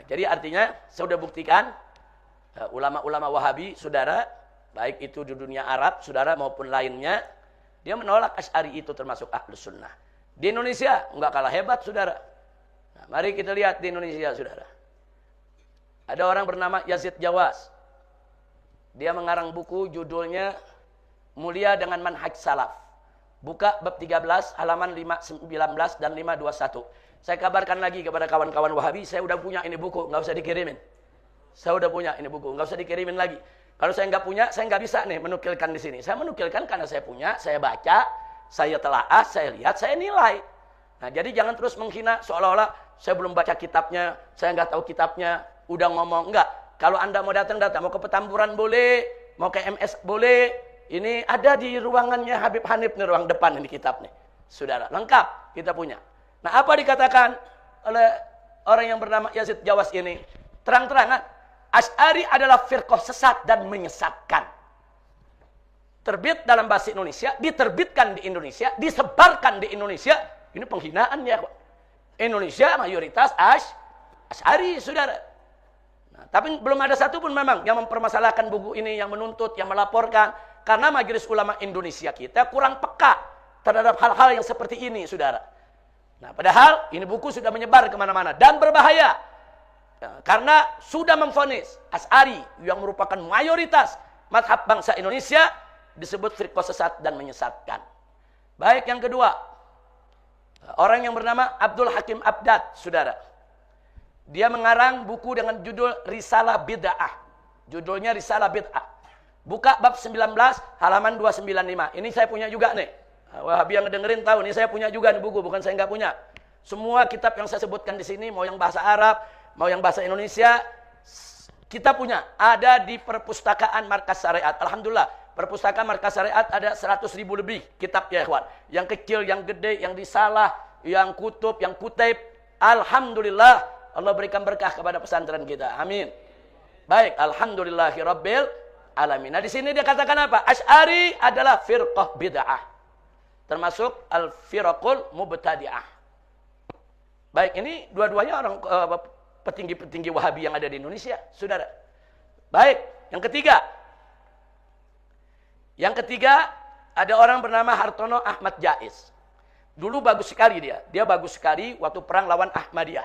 Nah, jadi artinya saya sudah buktikan ulama-ulama Wahabi, saudara, baik itu di dunia Arab, saudara, maupun lainnya, dia menolak Asy'ari itu termasuk Ahlus Sunnah. Di Indonesia enggak kalah hebat, saudara. Nah, mari kita lihat di Indonesia, saudara. Ada orang bernama Yazid Jawas. Dia mengarang buku judulnya Mulia dengan Manhaj Salaf. Buka bab 13 halaman 519 dan 521. Saya kabarkan lagi kepada kawan-kawan Wahabi, saya udah punya ini buku, nggak usah dikirimin. Saya udah punya ini buku, nggak usah dikirimin lagi. Kalau saya nggak punya, saya nggak bisa nih menukilkan di sini. Saya menukilkan karena saya punya, saya baca, saya telaah, saya lihat, saya nilai. Nah, jadi jangan terus menghina seolah-olah saya belum baca kitabnya, saya nggak tahu kitabnya, udah ngomong. Enggak. Kalau Anda mau datang, mau ke Petamburan boleh, mau ke MS boleh. Ini ada di ruangannya Habib Hanif nih, ruang depan ini kitab nih. Saudara, lengkap kita punya. Nah, apa dikatakan oleh orang yang bernama Yazid Jawas ini? Terang-terangan, Asy'ari adalah firqah sesat dan menyesatkan. Terbit dalam bahasa Indonesia, diterbitkan di Indonesia, disebarkan di Indonesia. Ini penghinaan ya. Indonesia mayoritas Asy'ari, saudara. Nah, tapi belum ada satupun memang yang mempermasalahkan buku ini, yang menuntut, yang melaporkan. Karena Majelis Ulama Indonesia kita kurang peka terhadap hal-hal yang seperti ini, saudara. Nah, padahal ini buku sudah menyebar kemana-mana dan berbahaya. Ya, karena sudah memvonis Asy'ari yang merupakan mayoritas mazhab bangsa Indonesia disebut firqah sesat dan menyesatkan. Baik, yang kedua, orang yang bernama Abdul Hakim Abdad, saudara. Dia mengarang buku dengan judul Risalah Bid'ah. Judulnya Risalah Bid'ah. Buka bab 19 halaman 295. Ini saya punya juga nih. Wahabi yang ngedengerin tahu, ini saya punya juga nih buku, bukan saya nggak punya. Semua kitab yang saya sebutkan di sini, mau yang bahasa Arab, mau yang bahasa Indonesia, kita punya. Ada di perpustakaan Markas Syariat. Alhamdulillah, perpustakaan Markas Syariat ada 100.000 lebih kitab ya, ikhwan. Yang kecil, yang gede, yang risalah, yang kutub, yang kutaib. Alhamdulillah, Allah berikan berkah kepada pesantren kita. Amin. Baik, alhamdulillahirabbil alamin. Nah, di sini dia katakan apa? Asy'ari adalah firqah bid'ah. Termasuk al-firaqul mubtadi'ah. Baik, ini dua-duanya orang petinggi-petinggi Wahabi yang ada di Indonesia, saudara. Baik, yang ketiga. Yang ketiga, ada orang bernama Hartono Ahmad Jais. Dulu bagus sekali dia. Dia bagus sekali waktu perang lawan Ahmadiyah.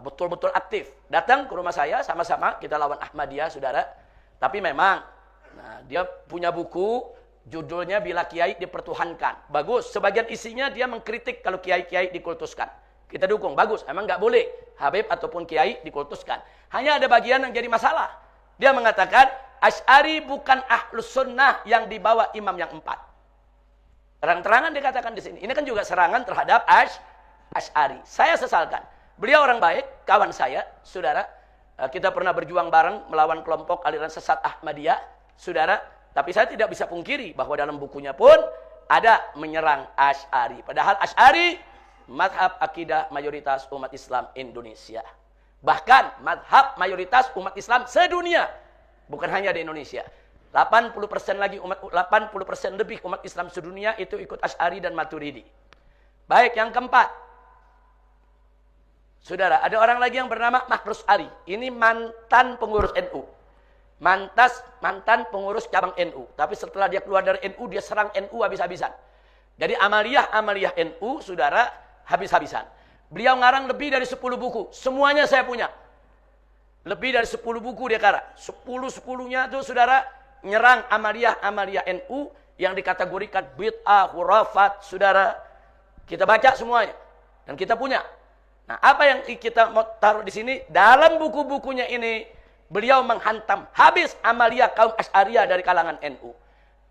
Betul-betul aktif. Datang ke rumah saya, sama-sama kita lawan Ahmadiyah, saudara. Tapi memang, dia punya buku, judulnya Bila Kiai Dipertuhankan. Bagus. Sebagian isinya dia mengkritik kalau kiai-kiai dikultuskan. Kita dukung. Bagus. Emang nggak boleh Habib ataupun kiai dikultuskan. Hanya ada bagian yang jadi masalah. Dia mengatakan Asy'ari bukan Ahlus Sunnah yang dibawa imam yang 4. Terang-terangan dikatakan di sini. Ini kan juga serangan terhadap Asy'ari. Saya sesalkan. Beliau orang baik, kawan saya, saudara. Kita pernah berjuang bareng melawan kelompok aliran sesat Ahmadiyah, saudara. Tapi saya tidak bisa pungkiri bahwa dalam bukunya pun ada menyerang Asy'ari. Padahal Asy'ari mazhab akidah mayoritas umat Islam Indonesia. Bahkan mazhab mayoritas umat Islam sedunia. Bukan hanya di Indonesia. 80% lagi 80% lebih umat Islam sedunia itu ikut Asy'ari dan Maturidi. Baik, yang keempat. Saudara, ada orang lagi yang bernama Mahrus Ali. Ini mantan pengurus NU. Mantan pengurus cabang NU. Tapi setelah dia keluar dari NU, dia serang NU habis-habisan. Jadi amaliyah NU, saudara, habis-habisan. Beliau ngarang lebih dari 10 buku. Semuanya saya punya. Lebih dari 10 buku dia karang. 10-10-nya itu, saudara, nyerang amaliyah NU yang dikategorikan bid'ah, khurafat, saudara. Kita baca semuanya. Dan kita punya. Nah, apa yang kita mau taruh di sini? Dalam buku-bukunya ini, beliau menghantam habis amaliyah kaum Asy'ariyah dari kalangan NU.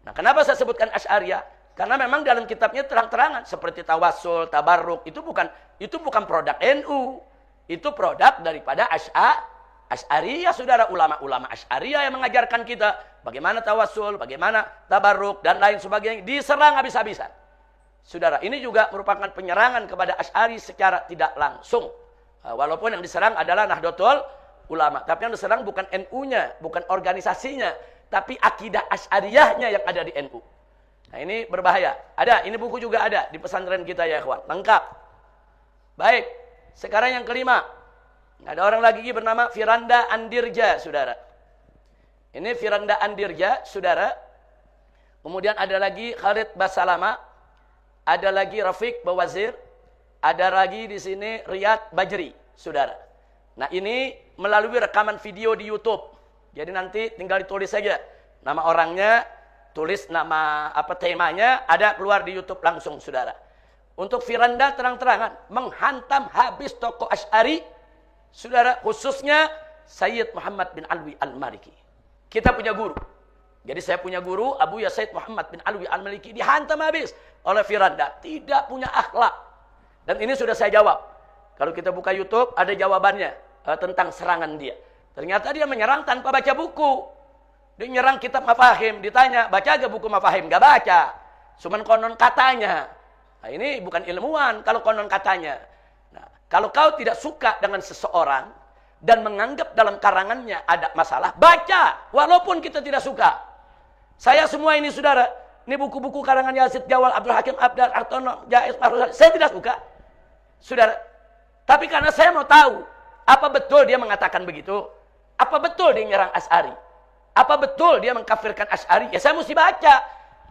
Nah, kenapa saya sebutkan Asy'ariyah? Karena memang dalam kitabnya terang-terangan seperti tawassul, tabarruk, itu bukan produk NU. Itu produk daripada Asy'ariyah, saudara. Ulama-ulama Asy'ariyah yang mengajarkan kita bagaimana tawassul, bagaimana tabarruk dan lain sebagainya, diserang habis-habisan. Saudara, ini juga merupakan penyerangan kepada Asy'ari secara tidak langsung. Walaupun yang diserang adalah Nahdlatul Ulama. Tapi yang diserang bukan NU-nya, bukan organisasinya. Tapi akidah Asy'ariyahnya yang ada di NU. Nah, ini berbahaya. Ada, ini buku juga ada di pesantren kita ya, ikhwan. Lengkap. Baik, sekarang yang kelima. Ada orang lagi bernama Firanda Andirja, saudara. Ini Firanda Andirja, saudara. Kemudian ada lagi Khalid Basalama, ada lagi Rafiq Bawazir, ada lagi di sini Riyad Bajri, saudara. Nah, ini melalui rekaman video di YouTube. Jadi nanti tinggal ditulis saja nama orangnya, tulis nama apa temanya, ada keluar di YouTube langsung, saudara. Untuk Firanda terang-terangan menghantam habis tokoh Asy'ari, saudara, khususnya Sayyid Muhammad bin Alwi Al-Maliki. Kita punya guru. Jadi saya punya guru, Abu Sayyid Muhammad bin Alwi Al-Maliki dihantam habis oleh Firanda. Tidak punya akhlak. Dan ini sudah saya jawab. Kalau kita buka YouTube, ada jawabannya tentang serangan dia. Ternyata dia menyerang tanpa baca buku. Dia menyerang kitab mafahim. Ditanya, baca gak buku mafahim? Gak baca. Cuman konon katanya. Nah, ini bukan ilmuwan kalau konon katanya. Nah, kalau kau tidak suka dengan seseorang dan menganggap dalam karangannya ada masalah, baca. Walaupun kita tidak suka. Saya semua ini, saudara, ini buku-buku karangan Yazid Jawal, Abdul Hakim Abdal, Artono, Jais, Marhuzal, saya tidak suka. Saudara, tapi karena saya mau tahu, apa betul dia mengatakan begitu? Apa betul dia menyerang Asy'ari? Apa betul dia mengkafirkan Asy'ari? Ya saya mesti baca.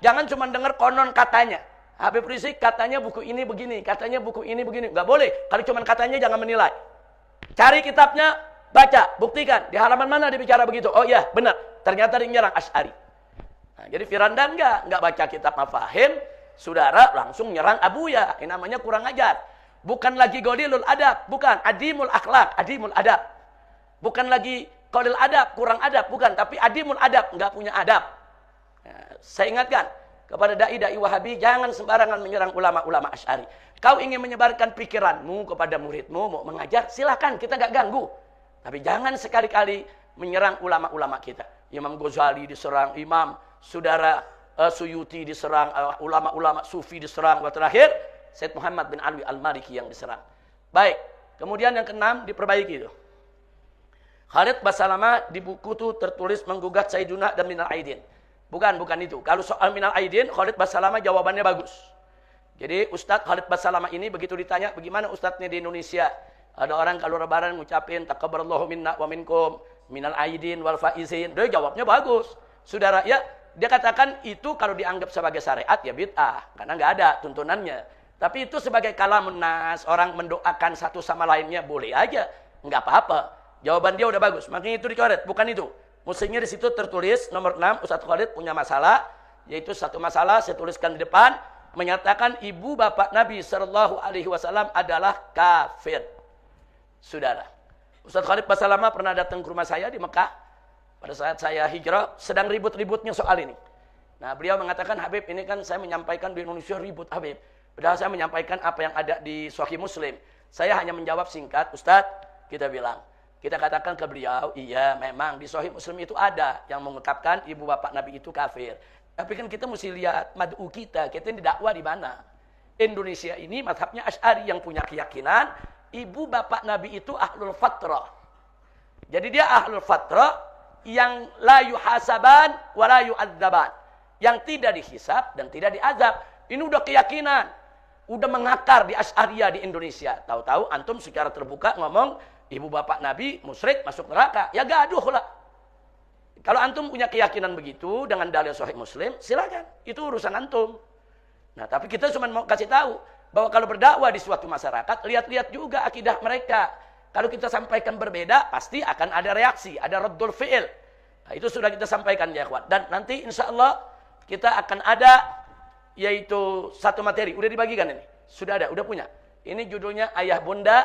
Jangan cuma dengar konon katanya. Habib Rizik katanya buku ini begini, katanya buku ini begini. Enggak boleh. Kalau cuma katanya jangan menilai. Cari kitabnya, baca, buktikan. Di halaman mana dia bicara begitu? Oh iya, benar. Ternyata dia menyerang Asy'ari. Nah, jadi Firanda enggak baca kitab mafahim, saudara langsung nyerang Abuya. Ini namanya kurang ajar. Bukan lagi Qalilul Adab, bukan Adimul Akhlak, Adimul Adab. Bukan lagi Qalil Adab, kurang adab, bukan, tapi Adimul Adab, enggak punya adab. Nah, saya ingatkan kepada dai-dai Wahabi, jangan sembarangan menyerang ulama-ulama Asy'ari. Kau ingin menyebarkan pikiranmu kepada muridmu, mau mengajar, silakan, kita enggak ganggu. Tapi jangan sekali-kali menyerang ulama-ulama kita. Imam Ghazali diserang, Imam saudara Suyuti diserang, ulama-ulama Sufi diserang, dan terakhir Sayyid Muhammad bin Alwi Al-Maliki yang diserang. Baik, kemudian yang keenam diperbaiki itu. Khalid Basalama di buku itu tertulis menggugat Sayyiduna dan Minal Aidin. Bukan itu. Kalau soal Minal Aidin, Khalid Basalama jawabannya bagus. Jadi Ustadz Khalid Basalama ini begitu ditanya, bagaimana Ustadznya di Indonesia? Ada orang kalau lebaran ngucapin taqabbalallahu minna wa minkum minal aidin wal faizin. Dia jawabnya bagus. Saudara, ya, dia katakan itu kalau dianggap sebagai syariat ya bid'ah, karena nggak ada tuntunannya. Tapi itu sebagai kalamun nas, orang mendoakan satu sama lainnya boleh aja, nggak apa-apa. Jawaban dia udah bagus, makanya itu dicoret, bukan itu. Musiknya di situ tertulis nomor 6, Ustadz Khalid punya masalah, yaitu satu masalah saya tuliskan di depan, menyatakan ibu bapak Nabi Shallallahu Alaihi Wasallam adalah kafir. Saudara, Ustadz Khalid Basalama pernah datang ke rumah saya di Mekah pada saat saya hijrah, sedang ribut-ributnya soal ini. Nah, beliau mengatakan, Habib, ini kan saya menyampaikan di Indonesia ribut, Habib. Padahal saya menyampaikan apa yang ada di Sahih Muslim. Saya hanya menjawab singkat, Ustadz, kita bilang. Kita katakan ke beliau, iya memang di Sahih Muslim itu ada yang mengungkapkan ibu bapak Nabi itu kafir. Tapi kan kita mesti lihat mad'u kita ini dakwah di mana. Indonesia ini mazhabnya Asy'ari yang punya keyakinan ibu bapak Nabi itu ahlul fatrah. Jadi dia ahlul fatrah yang la yuhasaban wa la yu'adzaban. Yang tidak dihisab dan tidak diazab. Ini udah keyakinan. Udah mengakar di Asy'ariyah di Indonesia. Tahu-tahu antum secara terbuka ngomong ibu bapak Nabi musyrik masuk neraka. Ya gaduh lah. Kalau antum punya keyakinan begitu dengan dalil Sahih Muslim, silakan. Itu urusan antum. Nah, tapi kita cuma mau kasih tahu bahwa kalau berdakwah di suatu masyarakat, lihat-lihat juga akidah mereka. Kalau kita sampaikan berbeda, pasti akan ada reaksi, ada raddul fi'il. Nah, itu sudah kita sampaikan ya, kawan. Dan nanti insya Allah kita akan ada yaitu satu materi. Udah dibagikan ini? Sudah ada, udah punya. Ini judulnya Ayah Bunda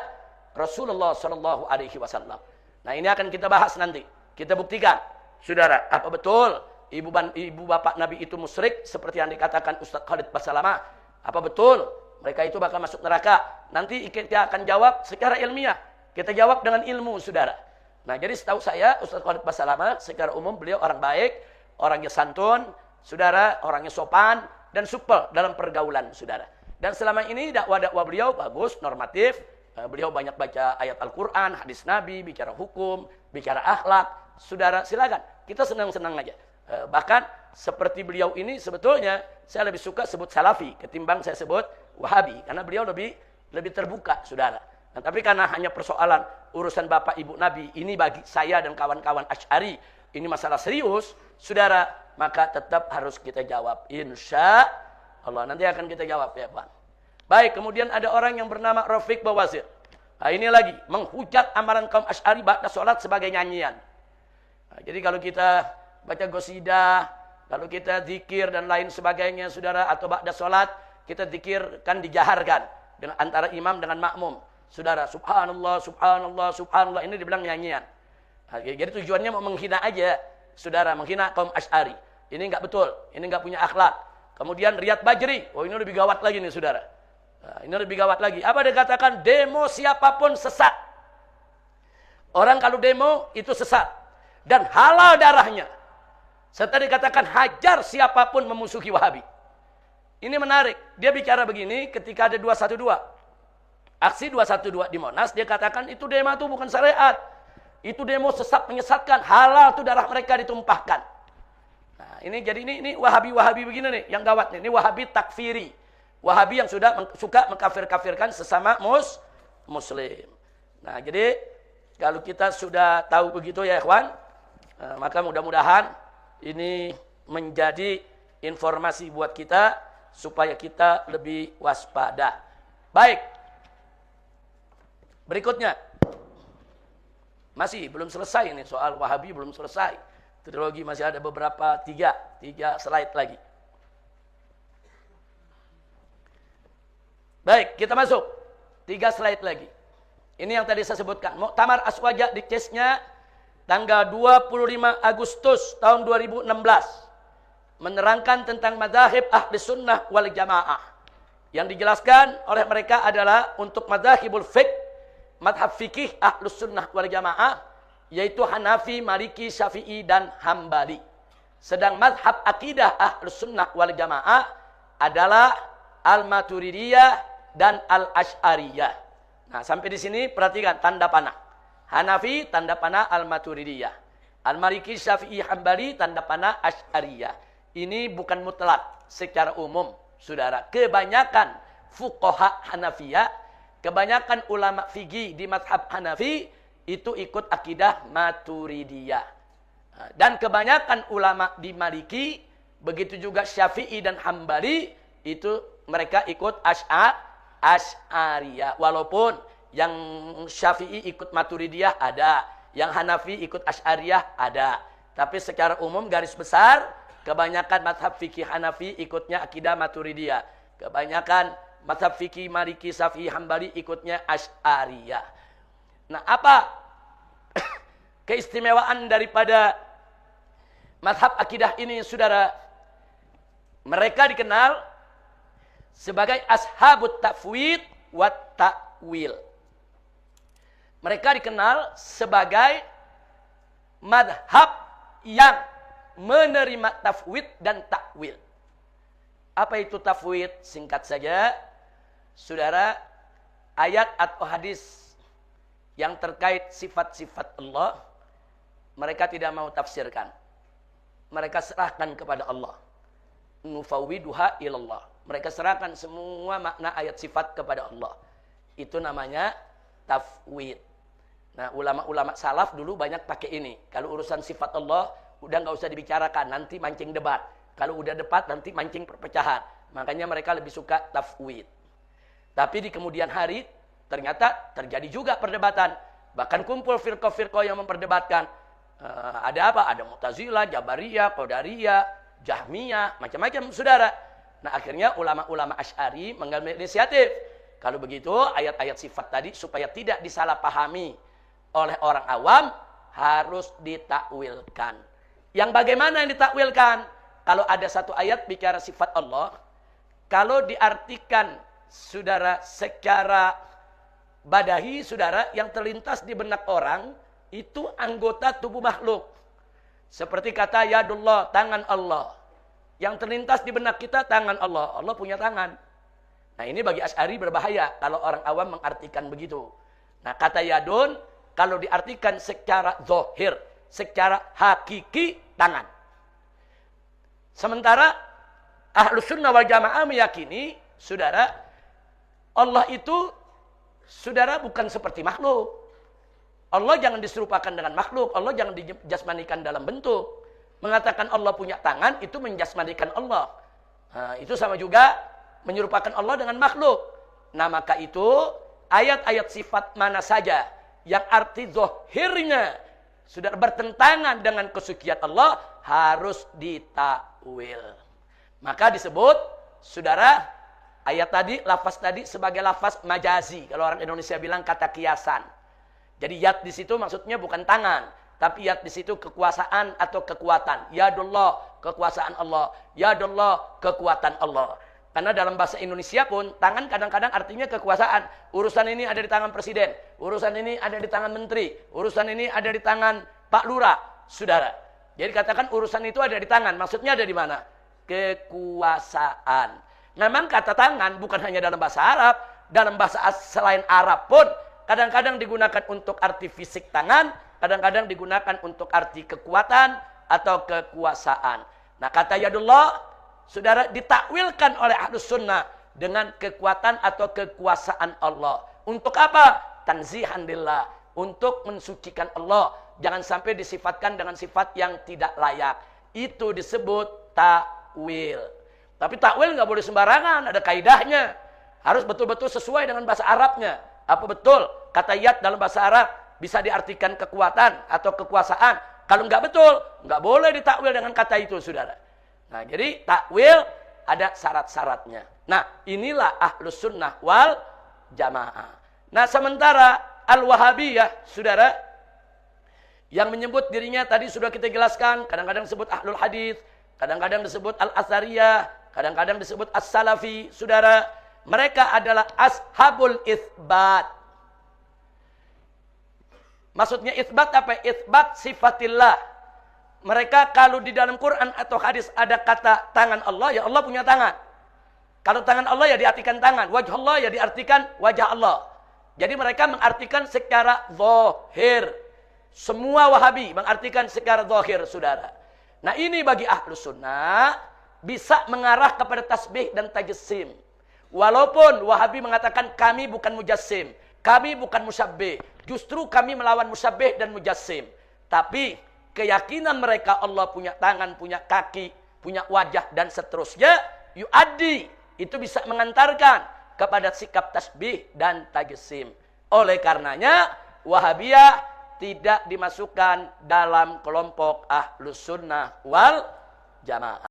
Rasulullah Shallallahu Alaihi Wasallam. Nah, ini akan kita bahas nanti. Kita buktikan, saudara, apa betul ibu bapak Nabi itu musyrik seperti yang dikatakan Ustadz Khalid Basalama? Apa betul mereka itu bakal masuk neraka? Nanti kita akan jawab secara ilmiah. Kita jawab dengan ilmu, saudara. Nah, jadi setahu saya Ustadz Khalid Basalama secara umum beliau orang baik, orangnya santun, saudara, orangnya sopan dan supel dalam pergaulan, saudara. Dan selama ini dakwah-dakwah beliau bagus, normatif. Beliau banyak baca ayat Al-Quran, hadis Nabi, bicara hukum, bicara akhlak. Saudara, silakan. Kita senang-senang aja. Bahkan seperti beliau ini sebetulnya saya lebih suka sebut salafi ketimbang saya sebut wahabi. Karena beliau lebih terbuka, saudara. Nah, tapi karena hanya persoalan urusan bapak ibu Nabi, ini bagi saya dan kawan-kawan Asy'ari, ini masalah serius, saudara, maka tetap harus kita jawab. Insya Allah, nanti akan kita jawab ya Pak. Baik, kemudian ada orang yang bernama Rafiq Bawazir. Nah, ini lagi, menghujat amalan kaum Asy'ari ba'da sholat sebagai nyanyian. Nah, jadi kalau kita baca qasidah, kalau kita zikir dan lain sebagainya, saudara, atau ba'da sholat, kita zikir kan dijaharkan dengan antara imam dengan makmum. Saudara, subhanallah, subhanallah, subhanallah, ini dibilang nyanyian. Nah, jadi tujuannya mau menghina aja, saudara, menghina kaum Asy'ari. Ini enggak betul, ini enggak punya akhlak. Kemudian Riyad Bajri, oh ini lebih gawat lagi nih, saudara. Nah, ini lebih gawat lagi. Apa dia katakan? Demo siapapun sesat. Orang kalau demo itu sesat dan halal darahnya. Serta dikatakan hajar siapapun memusuhi Wahabi. Ini menarik. Dia bicara begini ketika ada 212. Aksi 212 di Monas, dia katakan itu demo itu bukan syariat. Itu demo sesat menyesatkan, halal itu darah mereka ditumpahkan. Nah, ini jadi ini Wahabi-Wahabi begini nih, yang gawat nih. Ini Wahabi takfiri. Wahabi yang suka mengkafir-kafirkan sesama muslim. Nah, jadi kalau kita sudah tahu begitu ya ikhwan, maka mudah-mudahan ini menjadi informasi buat kita supaya kita lebih waspada. Baik. Berikutnya, masih belum selesai ini soal Wahabi, belum selesai. Trilogi masih ada beberapa, tiga slide lagi. Baik, kita masuk 3 slide lagi. Ini yang tadi saya sebutkan. Muktamar Aswaja di CES-nya tanggal 25 Agustus tahun 2016 menerangkan tentang madzhab ahli sunnah wal jamaah. Yang dijelaskan oleh mereka adalah untuk madzhabul fiqh, madhab fikih ahlus sunnah wal jamaah, yaitu Hanafi, Maliki, Syafi'i, dan Hambali. Sedang madhab akidah ahlus sunnah wal jamaah adalah Al-Maturidiyah dan Al-Asy'ariyah. Nah, sampai di sini perhatikan tanda panah. Hanafi, tanda panah Al-Maturidiyah. Al-Maliki, Syafi'i, Hambali, tanda panah Asy'ariyah. Ini bukan mutlak secara umum, saudara. Kebanyakan fuqaha Hanafiyah, kebanyakan ulama fikih di mazhab Hanafi itu ikut akidah Maturidiyah. Dan kebanyakan ulama di Maliki, begitu juga Syafi'i dan Hambali, itu mereka ikut Asy'ariyah. Walaupun yang Syafi'i ikut Maturidiyah ada, yang Hanafi ikut Asy'ariyah ada. Tapi secara umum garis besar, kebanyakan mazhab fikih Hanafi ikutnya akidah Maturidiyah. Kebanyakan mazhab fikih Maliki, Syafi'i, Hambali ikutnya Asy'ariyah. Nah, apa keistimewaan daripada mazhab akidah ini, saudara? Mereka dikenal sebagai ashabut tafwid wa ta'wil. Mereka dikenal sebagai mazhab yang menerima tafwid dan ta'wil. Apa itu tafwid? Singkat saja, saudara, ayat atau hadis yang terkait sifat-sifat Allah, mereka tidak mau tafsirkan. Mereka serahkan kepada Allah. Nufawwiduha ilallah. Mereka serahkan semua makna ayat sifat kepada Allah. Itu namanya tafwid. Nah, ulama-ulama salaf dulu banyak pakai ini. Kalau urusan sifat Allah, udah nggak usah dibicarakan, nanti mancing debat. Kalau udah debat, nanti mancing perpecahan. Makanya mereka lebih suka tafwid. Tapi di kemudian hari, ternyata terjadi juga perdebatan. Bahkan kumpul firqah-firqah yang memperdebatkan. Ada apa? Ada Mu'tazilah, Jabariyah, Qadariyah, Jahmiyah, macam-macam, saudara. Nah, akhirnya ulama-ulama Asy'ari mengambil inisiatif. Kalau begitu, ayat-ayat sifat tadi supaya tidak disalahpahami oleh orang awam, harus ditakwilkan. Yang bagaimana yang ditakwilkan? Kalau ada satu ayat bicara sifat Allah, kalau diartikan, saudara, secara badahi, saudara, yang terlintas di benak orang, itu anggota tubuh makhluk. Seperti kata yadullah, tangan Allah. Yang terlintas di benak kita, tangan Allah. Allah punya tangan. Nah, ini bagi Asy'ari berbahaya kalau orang awam mengartikan begitu. Nah, kata yadun, kalau diartikan secara zahir, secara hakiki, tangan. Sementara Ahlus Sunnah wal Jamaah meyakini, saudara, Allah itu saudara, bukan seperti makhluk. Allah jangan diserupakan dengan makhluk. Allah jangan dijasmanikan dalam bentuk. Mengatakan Allah punya tangan, itu menjasmanikan Allah. Nah, itu sama juga menyerupakan Allah dengan makhluk. Nah, maka itu ayat-ayat sifat mana saja yang arti zahirnya sudah bertentangan dengan kesucian Allah harus ditakwil. Maka disebut, saudara, ayat tadi, lafaz tadi sebagai lafaz majazi. Kalau orang Indonesia bilang kata kiasan. Jadi yad di situ maksudnya bukan tangan, tapi yad di situ kekuasaan atau kekuatan. Yadullah, kekuasaan Allah. Yadullah, kekuatan Allah. Karena dalam bahasa Indonesia pun, tangan kadang-kadang artinya kekuasaan. Urusan ini ada di tangan presiden. Urusan ini ada di tangan menteri. Urusan ini ada di tangan Pak Lurah, saudara. Jadi katakan urusan itu ada di tangan. Maksudnya ada di mana? Kekuasaan. Memang kata tangan bukan hanya dalam bahasa Arab. Dalam bahasa selain Arab pun, kadang-kadang digunakan untuk arti fisik tangan. Kadang-kadang digunakan untuk arti kekuatan atau kekuasaan. Nah, kata yadullah, saudara, ditakwilkan oleh Ahlus Sunnah dengan kekuatan atau kekuasaan Allah. Untuk apa? Tanzihan lillah. Untuk mensucikan Allah. Jangan sampai disifatkan dengan sifat yang tidak layak. Itu disebut takwil. Tapi takwil nggak boleh sembarangan. Ada kaidahnya. Harus betul-betul sesuai dengan bahasa Arabnya. Apa betul? Kata yad dalam bahasa Arab bisa diartikan kekuatan atau kekuasaan. Kalau nggak betul, nggak boleh ditakwil dengan kata itu, saudara. Nah, jadi takwil ada syarat-syaratnya. Nah, inilah Ahlus Sunnah wal Jamaah. Nah, sementara Al-Wahabiyah, saudara, yang menyebut dirinya tadi sudah kita jelaskan, kadang-kadang disebut Ahlul Hadis, kadang-kadang disebut Al-Athariyah, kadang-kadang disebut As-Salafi, saudara. Mereka adalah Ashabul Itsbat. Maksudnya itsbat apa? Itsbat sifatillah. Mereka kalau di dalam Quran atau hadis ada kata tangan Allah, ya Allah punya tangan. Kalau tangan Allah ya diartikan tangan. Wajah Allah ya diartikan wajah Allah. Jadi mereka mengartikan secara zahir. Semua Wahabi mengartikan secara zahir, saudara. Nah, ini bagi Ahlus Sunnah bisa mengarah kepada tasbih dan tajassim. Walaupun Wahabi mengatakan kami bukan mujassim, kami bukan musyabbih. Justru kami melawan musyabbih dan mujassim. Tapi keyakinan mereka Allah punya tangan, punya kaki, punya wajah dan seterusnya, yu'addi, itu bisa mengantarkan kepada sikap tasbih dan tajassim. Oleh karenanya Wahabiyah tidak dimasukkan dalam kelompok Ahlus Sunnah wal Jamaah.